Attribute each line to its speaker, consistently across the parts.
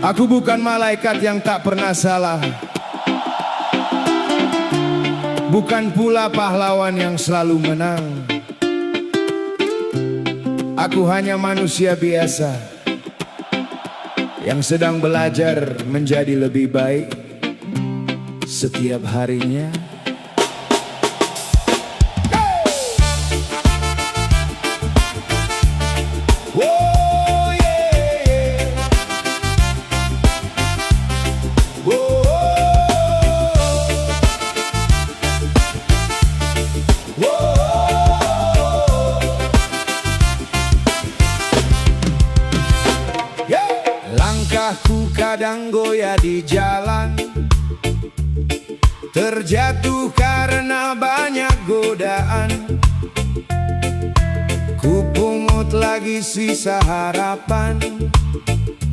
Speaker 1: Aku bukan malaikat yang tak pernah salah, bukan pula pahlawan yang selalu menang. Aku hanya manusia biasa yang sedang belajar menjadi lebih baik setiap harinya. Langkahku kadang goyah di jalan, terjatuh karena banyak godaan. Ku pungut lagi sisa harapan,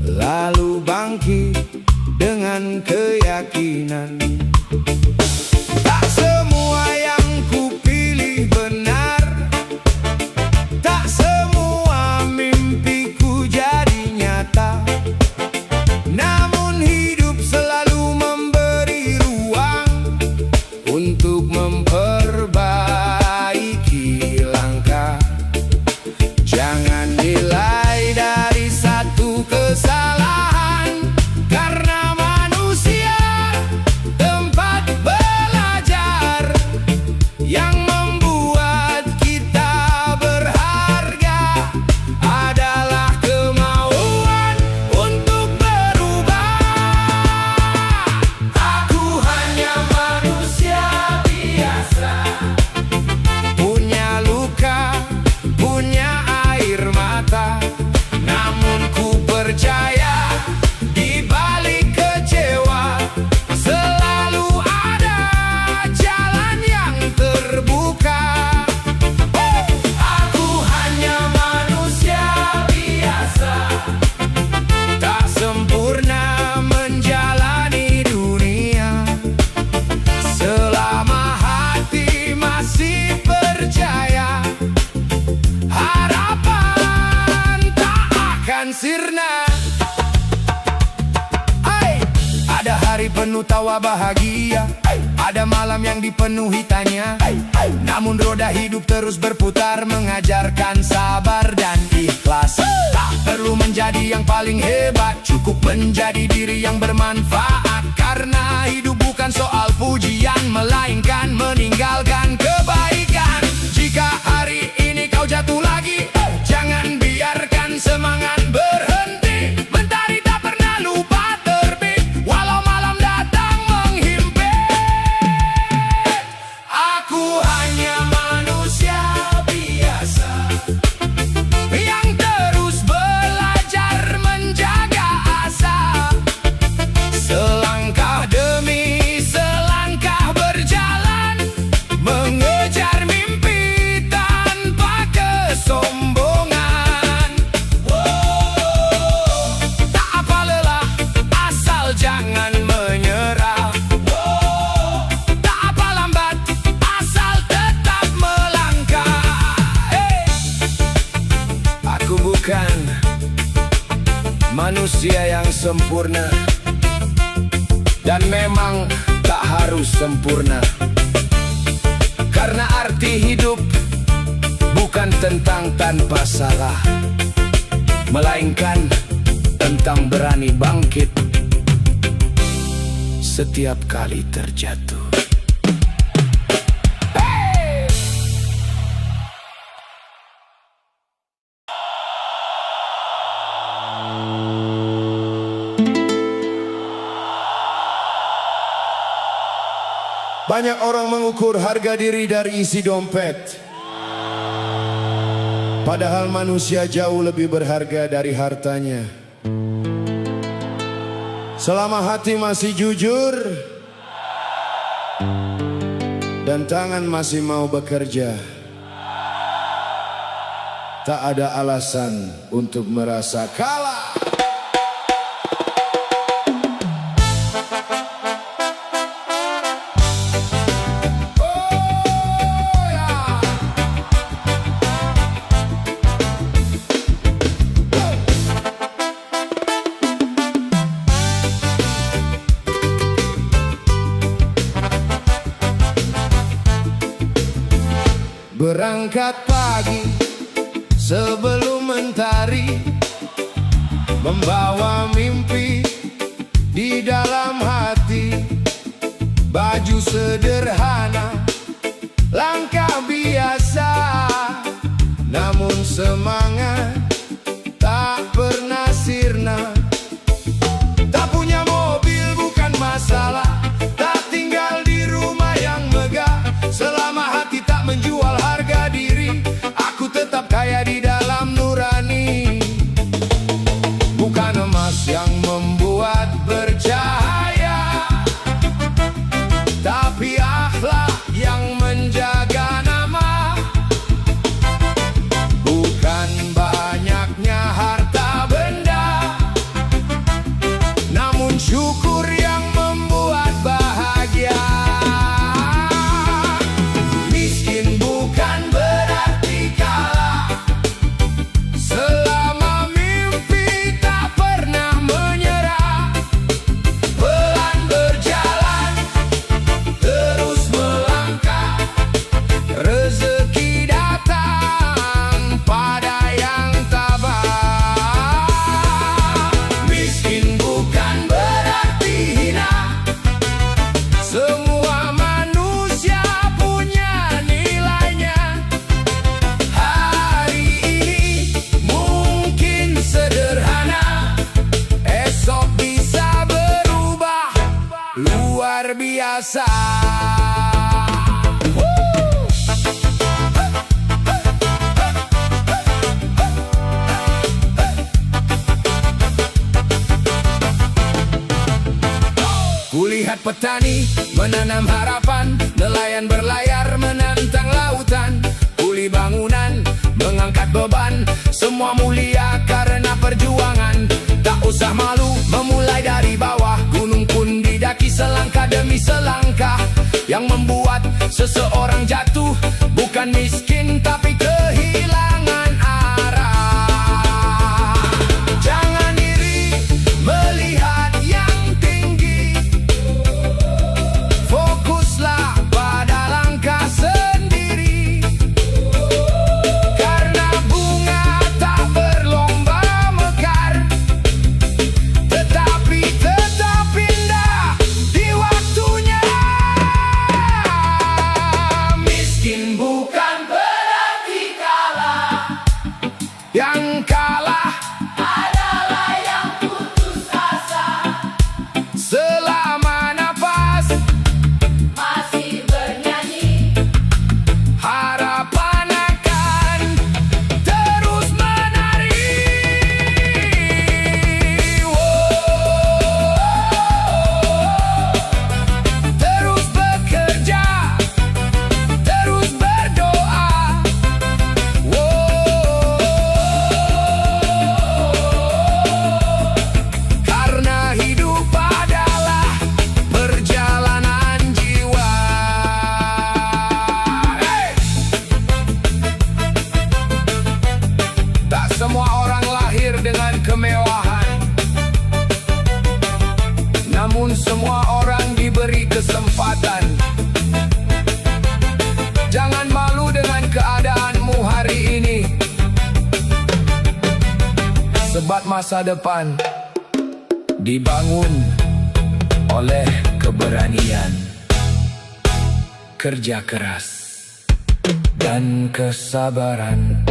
Speaker 1: lalu bangkit dengan keyakinan. Tak semua yang ku pilih benar, tak semua mimpiku jadi nyata. Namun hidup selalu memberi ruang untuk memperbaiki langkah. Jangan nilai dari satu kesalahan, karena manusia tempat belajar. Yang membuat kita berharga adalah kemauan untuk berubah. Aku hanya manusia biasa, punya luka, punya air mata. Namun ku percaya di balik kecewa selalu ada jalan yang terbuka. Aku hanya manusia biasa, tak sempurna menjalani dunia. Selama hati masih percaya, harapan tak akan sirna. Ada hari penuh tawa bahagia, ada malam yang dipenuhi tanya. Namun roda hidup terus berputar, mengajarkan sabar dan ikhlas. Tak perlu menjadi yang paling hebat, cukup menjadi diri yang bermanfaat. Karena hidup bukan soal pujian, melainkan meninggalkan kebaikan. Jika hari ini kau jatuh lagi, jangan biarkan semangat berhenti. Mentari tak pernah lupa terbit, walau malam datang menghimpit. Aku hanya manusia biasa yang terus belajar menjaga asa. Selangkah demi selangkah berjalan, mengejar mimpi tanpa kesombongan. Tak apa lelah, asal jangan menyerah. Tak apa lambat, asal tetap melangkah. Aku bukan manusia yang sempurna, dan memang tak harus sempurna. Karena arti hidup bukan tentang tanpa salah, melainkan tentang berani bangkit setiap kali terjatuh. Banyak orang mengukur harga diri dari isi dompet, padahal manusia jauh lebih berharga dari hartanya. Selama hati masih jujur dan tangan masih mau bekerja, tak ada alasan untuk merasa kalah. Oh! Berangkat pagi sebelum mentari, membawa mimpi di dalam hati. Baju sederhana, langkah biasa, namun semangat tak pernah sirna. Tak punya mobil bukan masalah, tak tinggal di rumah yang megah. Selama hati tak menjual harga diri, aku tetap kaya di dalam nurani. Bukan emas yang membuat bercahaya, tapi akhlak yang menjaga nama. Bukan banyaknya harta benda, namun syukur yang membuat bahagia. Miskin bukan berarti kalah, selama mimpi tak pernah menyerah. Pelan berjalan, terus melangkah, rezeki datang pada yang tabah. Miskin bukan berarti hina, semua manusia punya nilainya. Hari ini mungkin sederhana, esok bisa berubah luar biasa. Kulihat petani menanam harapan, nelayan berlayar menantang lautan. Kuli bangunan mengangkat beban, semua mulia karena perjuangan. Tak usah malu memulai dari bawah, gunung pun didaki selangkah demi selangkah. Yang membuat seseorang jatuh bukan miskin tapi kehilangan arah. Jangan iri melihat yang tinggi, fokuslah pada langkah sendiri. Karena bunga tak berlomba mekar, tetapi tetap indah di waktunya. Miskin bukan berarti kalah, yang kalah adalah yang putus asa. Selama nafas masih bernyanyi, harapan akan terus menari. Terus bekerja, terus berdoa. Karena hidup adalah perjalanan jiwa. Tak semua orang lahir dengan kemewahan, namun semua orang diberi kesempatan. Jangan malu dengan keadaanmu hari ini, sebab masa depan dibangun oleh keberanian, kerja keras, dan kesabaran.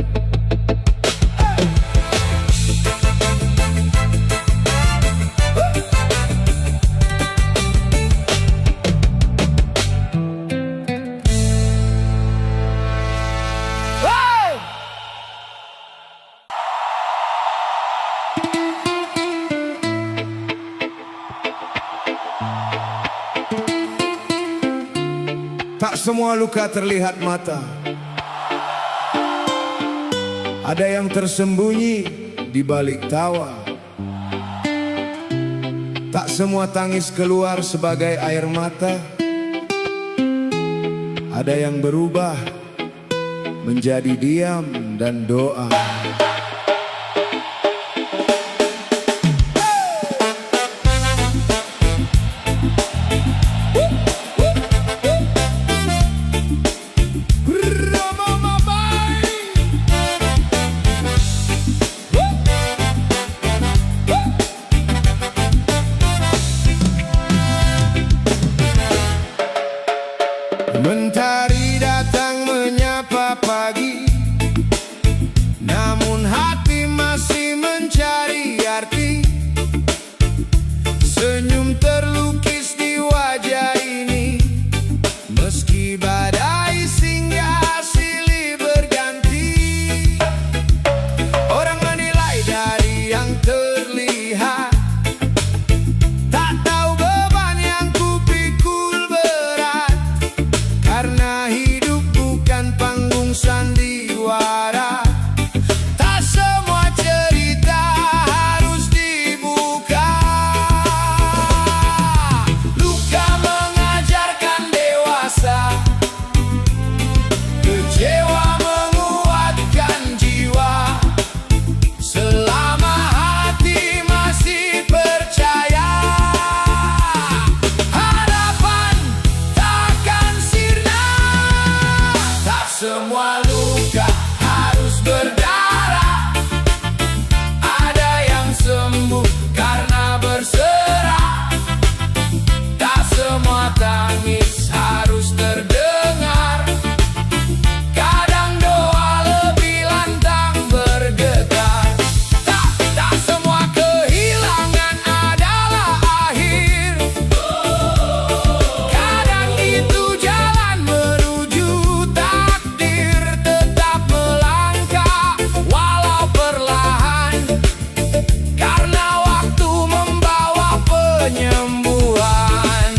Speaker 1: Tak semua luka terlihat mata, ada yang tersembunyi di balik tawa. Tak semua tangis keluar sebagai air mata, ada yang berubah menjadi diam dan doa. Mentari datang menyapa pagi, namun hati masih mencari arti. Senyum terlukis di wajah ini, meski badai singgah silih berganti. Orang menilai dari yang terlihat, tak tahu beban yang kupikul berat. Karena hidup bukan panggung sandiwara, tak semua cerita harus dibuka. Luka mengajarkan dewasa, kecewa menguatkan jiwa. Selama hati masih percaya, harapan takkan sirna. Tak semua luka harus berdarah, ada yang sembuh karena berserah. Tak semua tangis harus terdengar, kadang doa lebih lantang bergetar. Tak semua kehilangan adalah akhir, kadang itu jalan menuju takdir. Tetap melangkah walau perlahan, karena waktu membawa penyembuhan.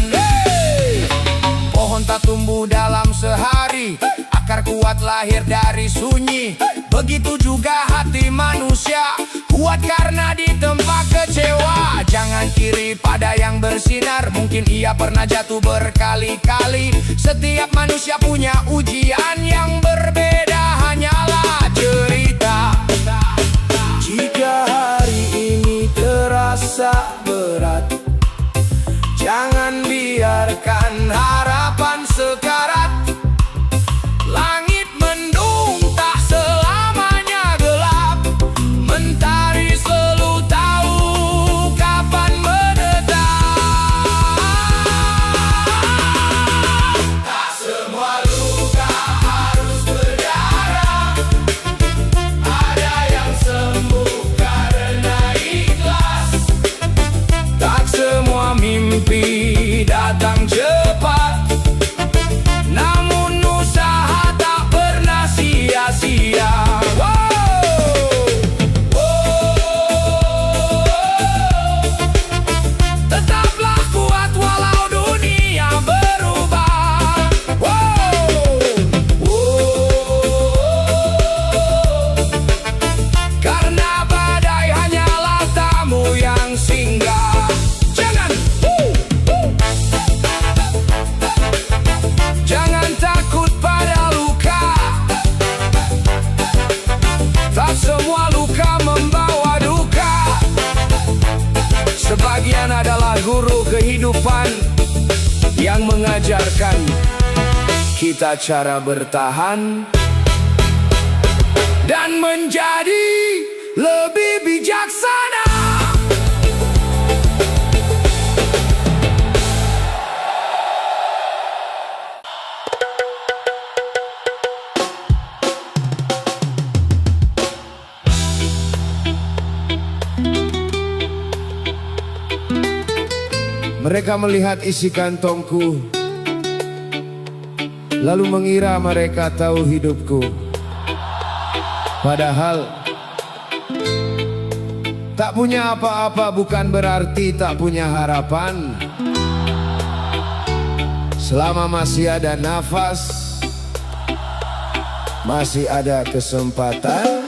Speaker 1: Pohon tak tumbuh dalam sehari, akar kuat lahir dari sunyi. Begitu juga hati manusia, kuat karena ditempa kecewa. Jangan iri pada yang bersinar, mungkin ia pernah jatuh berkali-kali. Setiap manusia punya ujian yang berbeda, hanyalah cerita. Jika hari ini terasa berat, jangan biarkan harapan sekarat. Langit mendung tak selamanya gelap, mentari selalu tahu kapan menetap. Tak semua luka harus berdarah, ada yang sembuh karena ikhlas. Tak semua mimpi datang cepat, namun usaha tak pernah sia-sia. Tetaplah kuat walau dunia berubah. Karena badai hanyalah tamu yang singgah. Jangan takut pada luka, tak semua luka membawa duka. Sebagian adalah guru kehidupan yang mengajarkan kita cara bertahan dan menjadi lebih bijaksana. Mereka melihat isi kantongku, lalu mengira mereka tahu hidupku. Padahal tak punya apa-apa bukan berarti tak punya harapan. Selama masih ada nafas, masih ada kesempatan.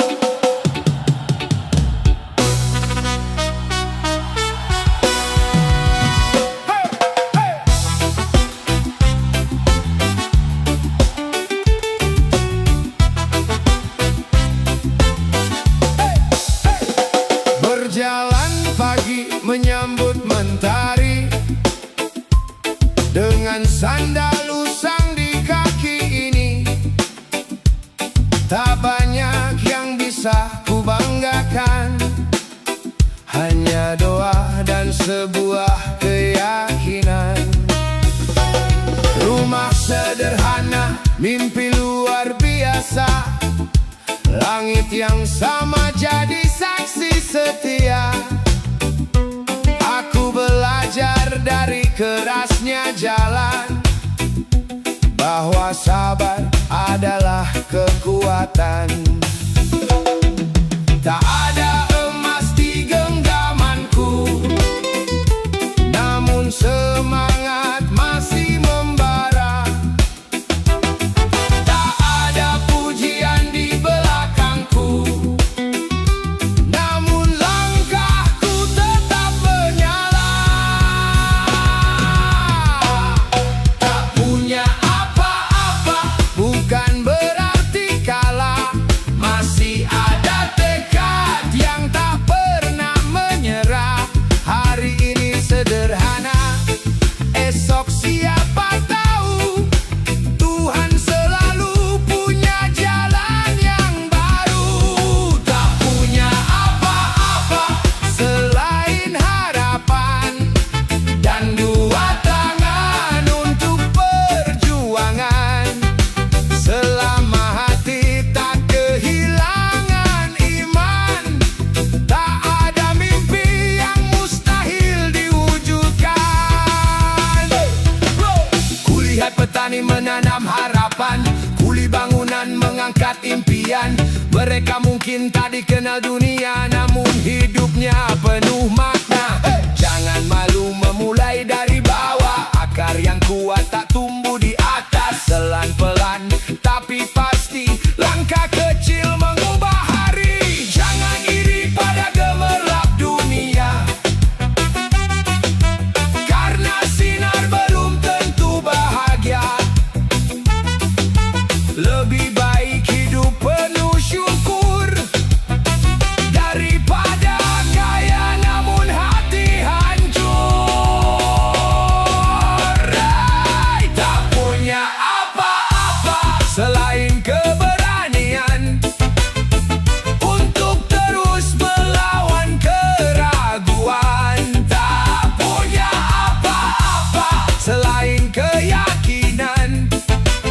Speaker 1: Berjalan pagi menyambut mentari, dengan sandal usang di kaki ini. Tak banyak yang bisa kubanggakan, hanya doa dan sebuah keyakinan. Rumah sederhana mimpi luar biasa. Langit yang sama jadi saksi setia. Aku belajar dari kerasnya jalan, bahwa sabar adalah kekuatan. Tak ada emas di genggamanku, namun semangat masih membara. Tak ada pujian di belakangku, namun langkahku tetap menyala. Tak punya apa-apa bukan berarti kalah. Masih ada tekad yang tak pernah menyerah. Hari ini sederhana, esok siapa tahu. Tuhan selalu punya jalan yang baru. Tak punya apa-apa selain harapan, dan dua tangan untuk perjuangan. Selama hati tak kehilangan iman, tak ada mimpi yang mustahil diwujudkan. Kulihat petani menanam harapan, kuli bangunan mengangkat impian. Mereka mungkin tak dikenal dunia, namun hidupnya penuh makna. Jangan malu memulai dari bawah, akar yang kuat tak tumbuh di atas. Pelan-pelan tapi pasti, langkah kecil mengubah hari. Jangan iri pada gemerlap dunia, karena sinar belum tentu bahagia. Lebih baik hidup penuh syukur daripada kaya namun hati hancur. Tak punya apa-apa selain keberanian untuk terus melawan keraguan. Tak punya apa-apa selain keyakinan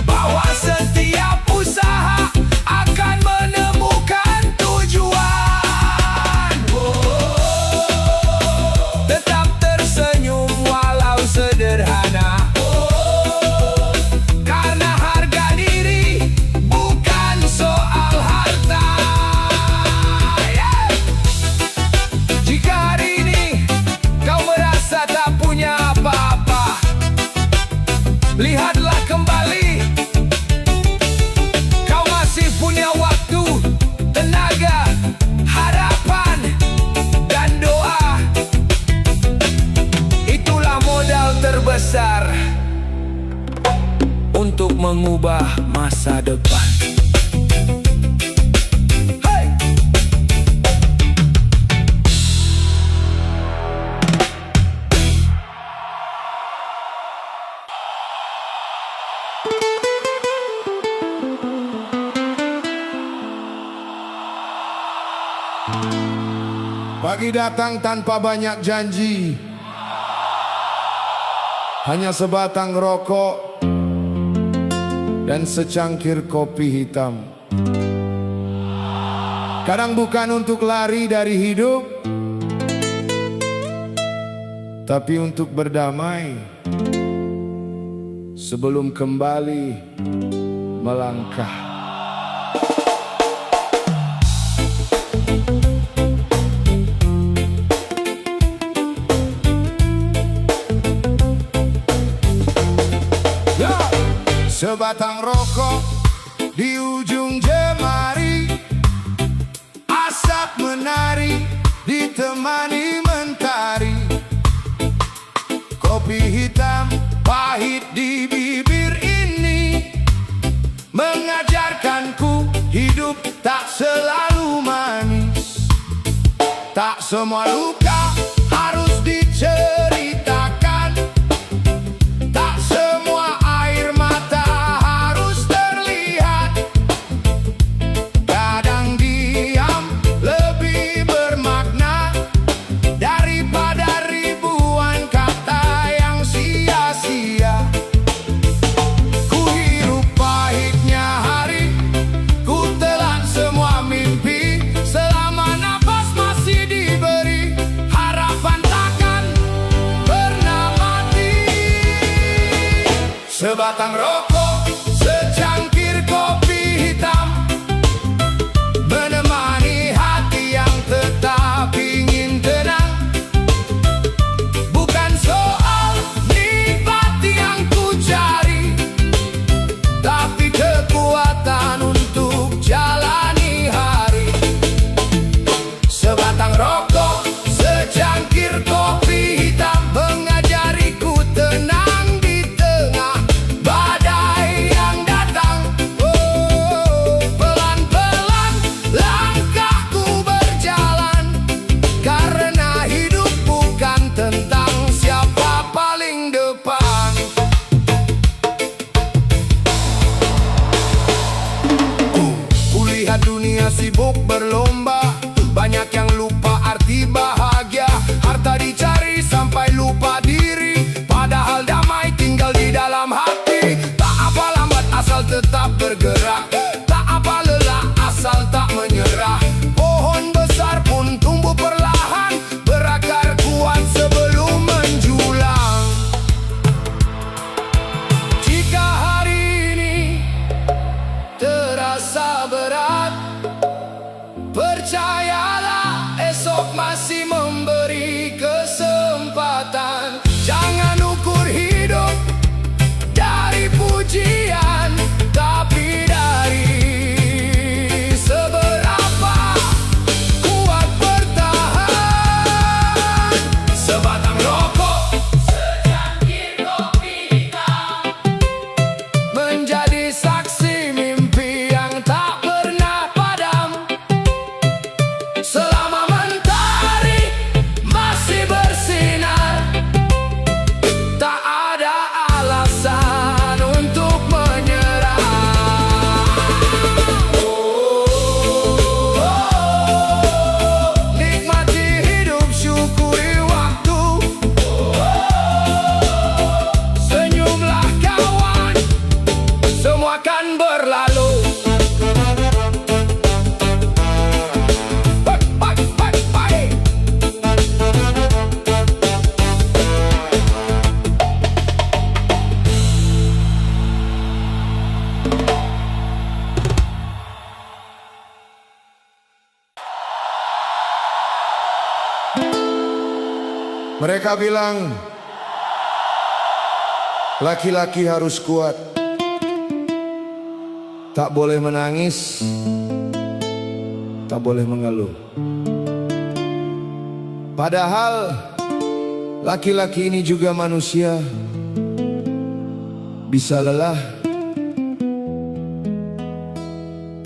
Speaker 1: bahwa setiap usaha akan menemukan tujuan. Tetap tersenyum walau sederhana, karena harga diri bukan soal harta. Jika hari ini kau merasa tak punya apa-apa, lihatlah kembali. Kau masih punya waktu, tenaga, harapan, dan doa. Itulah modal terbesar untuk mengubah masa depan. Hey! Pagi datang tanpa banyak janji, hanya sebatang rokok dan secangkir kopi hitam. Kadang bukan untuk lari dari hidup, tapi untuk berdamai sebelum kembali melangkah. Sebatang rokok di ujung jemari, asap menari ditemani mentari. Kopi hitam pahit di bibir ini mengajarkanku hidup tak selalu manis. Tak semua luka harus diceritakan, tak semua air mata harus terlihat. Kadang diam lebih bermakna daripada ribuan kata yang sia-sia. Ku hirup pahit Sebatang rokok, secangkir kopi hitam, menemani hati yang tetap ingin tenang. Bukan soal nikmat yang ku cari, tapi kekuatan untuk jalani hari. Sebatang rokok, secangkir kopi hitam, mengajariku tenang di tengah badai yang datang. Oh, pelan-pelan langkahku berjalan, karena hidup bukan tentang siapa paling depan. Kulihat dunia sibuk berlomba, banyak yang lupa arti bahagia. Harta dicari sampai lupa diri, padahal damai tinggal di dalam hati. Tak apa lambat asal tetap bergerak, tak apa lelah asal tak menyerah. Pohon besar pun tumbuh perlahan, berakar kuat sebelum menjulang. Jika hari ini terasa berat, percayalah esok masih memberi kesempatan. Jangan ukur hidup dari pujian, tapi dari seberapa kuat bertahan. Sebatang rokok, secangkir kopi hitam, menjadi saksi mimpi yang tak pernah padam. Selama mentari masih bersinar, tak ada alasan untuk menyerah. Nikmati hidup, syukuri waktu. Senyumlah kawan, semua akan berlalu. Mereka bilang laki-laki harus kuat, tak boleh menangis, tak boleh mengeluh. Padahal laki-laki ini juga manusia, bisa lelah,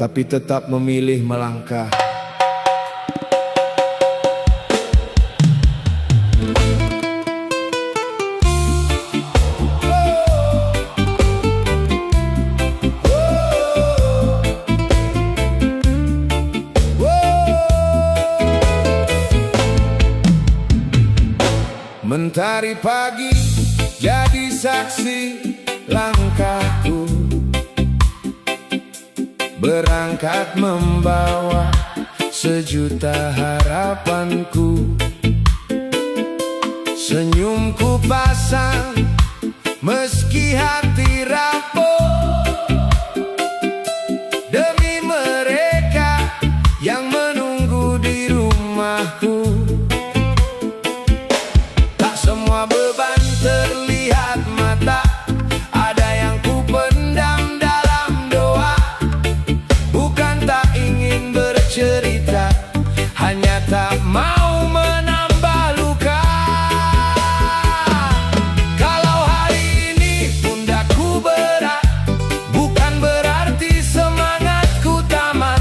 Speaker 1: tapi tetap memilih melangkah. Mentari pagi jadi saksi langkahku, berangkat membawa sejuta harapanku. Senyumku pasang meski hati rapuh, demi mereka yang menunggu di rumahku. Semua beban terlihat mata, ada yang ku pendam dalam doa. Bukan tak ingin bercerita, hanya tak mau menambah luka. Kalau hari ini pundakku berat, bukan berarti semangatku tamat.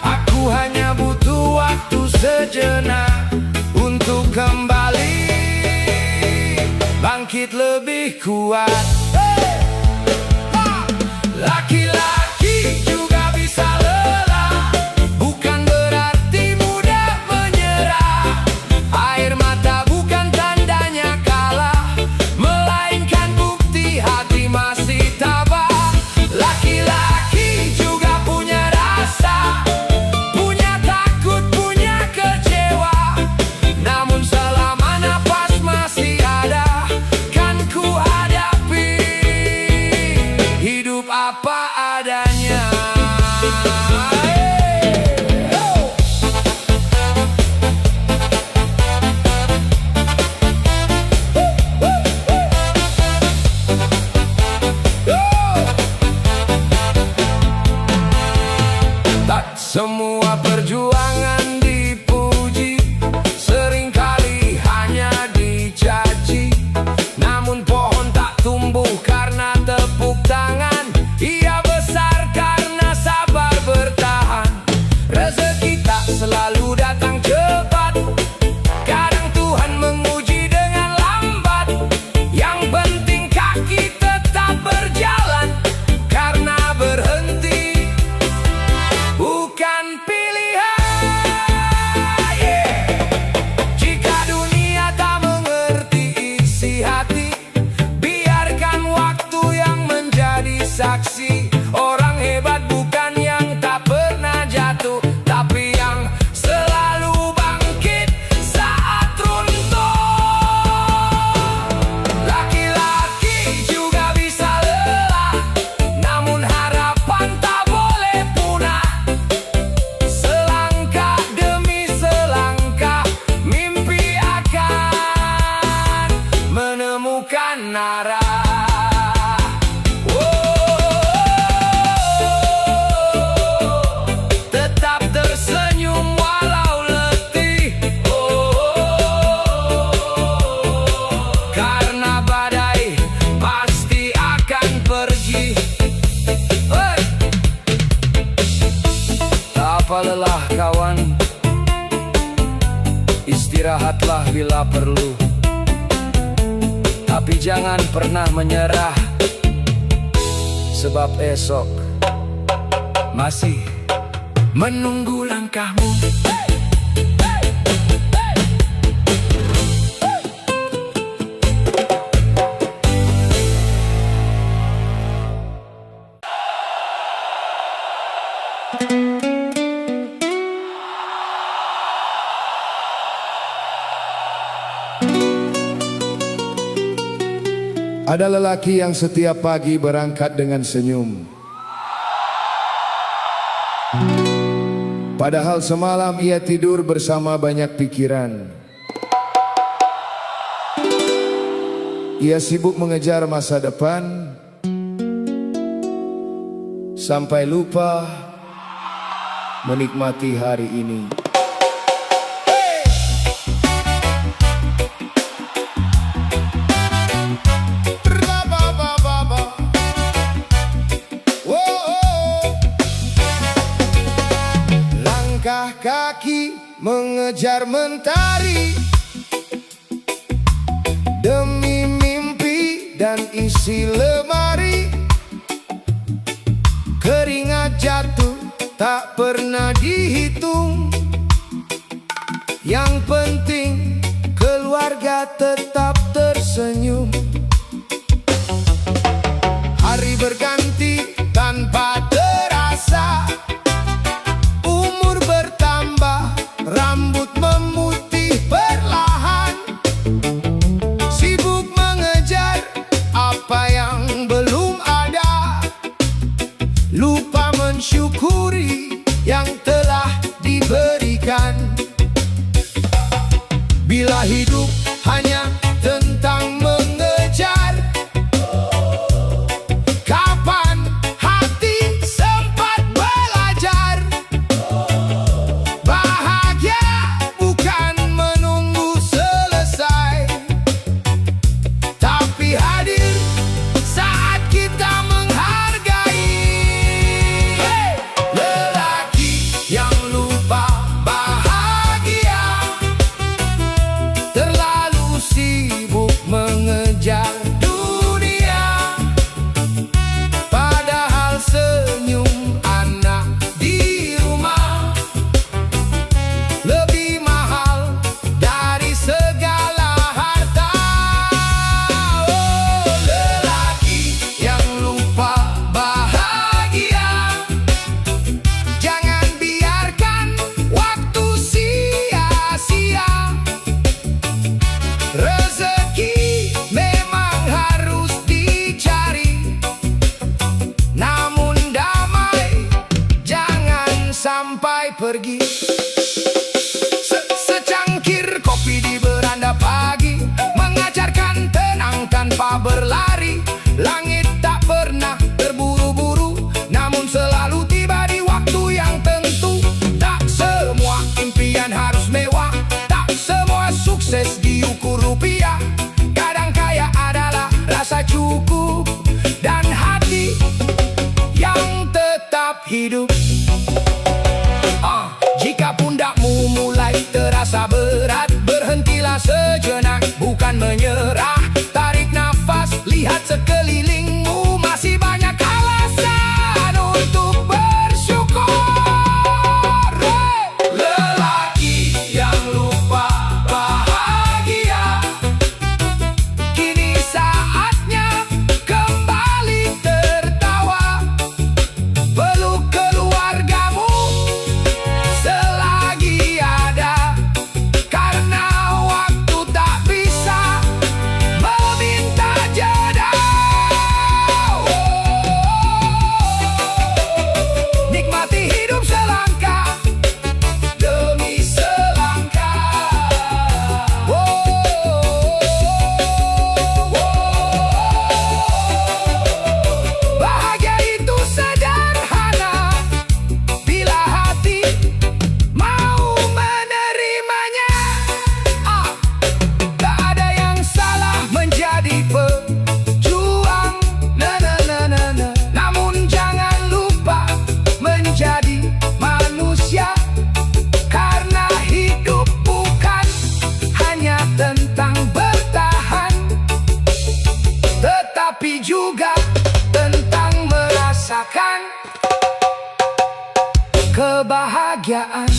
Speaker 1: Aku hanya butuh waktu sejenak untuk kembali bangkit lebih kuat. Laki-laki juga bisa lelah, bukan berarti mudah menyerah. Air mata bukan tandanya kalah, melainkan bukti hati masih tabah. Laki-laki juga punya rasa, punya takut, punya kecewa. Namun selama napas masih ada, kan ku hadapi. hidup apa adanya. Tak semua perjuangan dipuji, seringkali hanya dicaci. Namun pohon tak tumbuh karena tepuk tangan, ia besar karena sabar bertahan. Rezeki tak selalu datang cepat, kadang Tuhan menguji dengan lambat. Yang penting kaki tetap berjalan, karena berhenti bukan pilihan. Jika dunia tak mengerti isi hati, biarkan waktu yang menjadi saksi. Orang hebat bukan yang tak pernah jatuh, tapi yang selalu bangkit saat runtuh. Laki-laki juga bisa lelah, namun harapan tak boleh punah. Selangkah demi selangkah, mimpi akan menemukan arah. Tetap tersenyum walau letih, karena badai pasti akan pergi. Tak apa lelah kawan, istirahatlah bila perlu, tapi jangan pernah menyerah, sebab esok masih menunggu langkahmu.
Speaker 2: Ada lelaki yang setiap pagi berangkat dengan senyum, padahal semalam ia tidur bersama banyak pikiran. Ia sibuk mengejar masa depan, sampai lupa menikmati hari ini. Langkah kaki mengejar mentari, demi mimpi dan isi lemari. Keringat jatuh tak pernah dihitung, yang penting keluarga tetap tersenyum. Hari berganti tanpa terasa, umur bertambah, rambut memutih perlahan. Sibuk mengejar apa yang belum ada, lupa mensyukuri yang telah diberikan. Bila hidup hanya tentang mengejar, kapan hati sempat belajar? Bahagia bukan menunggu selesai, tapi hadir saat kita menghargai. Lelah
Speaker 1: sampai pergi. Secangkir kopi di beranda pagi mengajarkan tenang tanpa berlari. Langit tak pernah terburu-buru, namun selalu tiba di waktu yang tentu. Tak semua impian harus mewah, tak semua sukses diukur rupiah. Kadang kaya adalah rasa cukup dan hati yang tetap hidup. Jika pundakmu mulai terasa berat, berhentilah sejenak, bukan menyerah. Tarik nafas, lihat sekelilingmu, masih banyak alasan untuk bersyukur. Lelaki yang lupa bahagia, kini saatnya kembali tertawa. Peluk keluargamu selagi ada, karena waktu tak bisa meminta jeda. Nikmati hidup selangkah demi selangkah. Bahagia itu sederhana bila hati mau menerimanya. Tak ada yang salah menjadi pejuang, namun jangan lupa menjadi manusia. Karena hidup bukan hanya tentang bertahan, tetapi juga tentang merasakan kebahagiaan.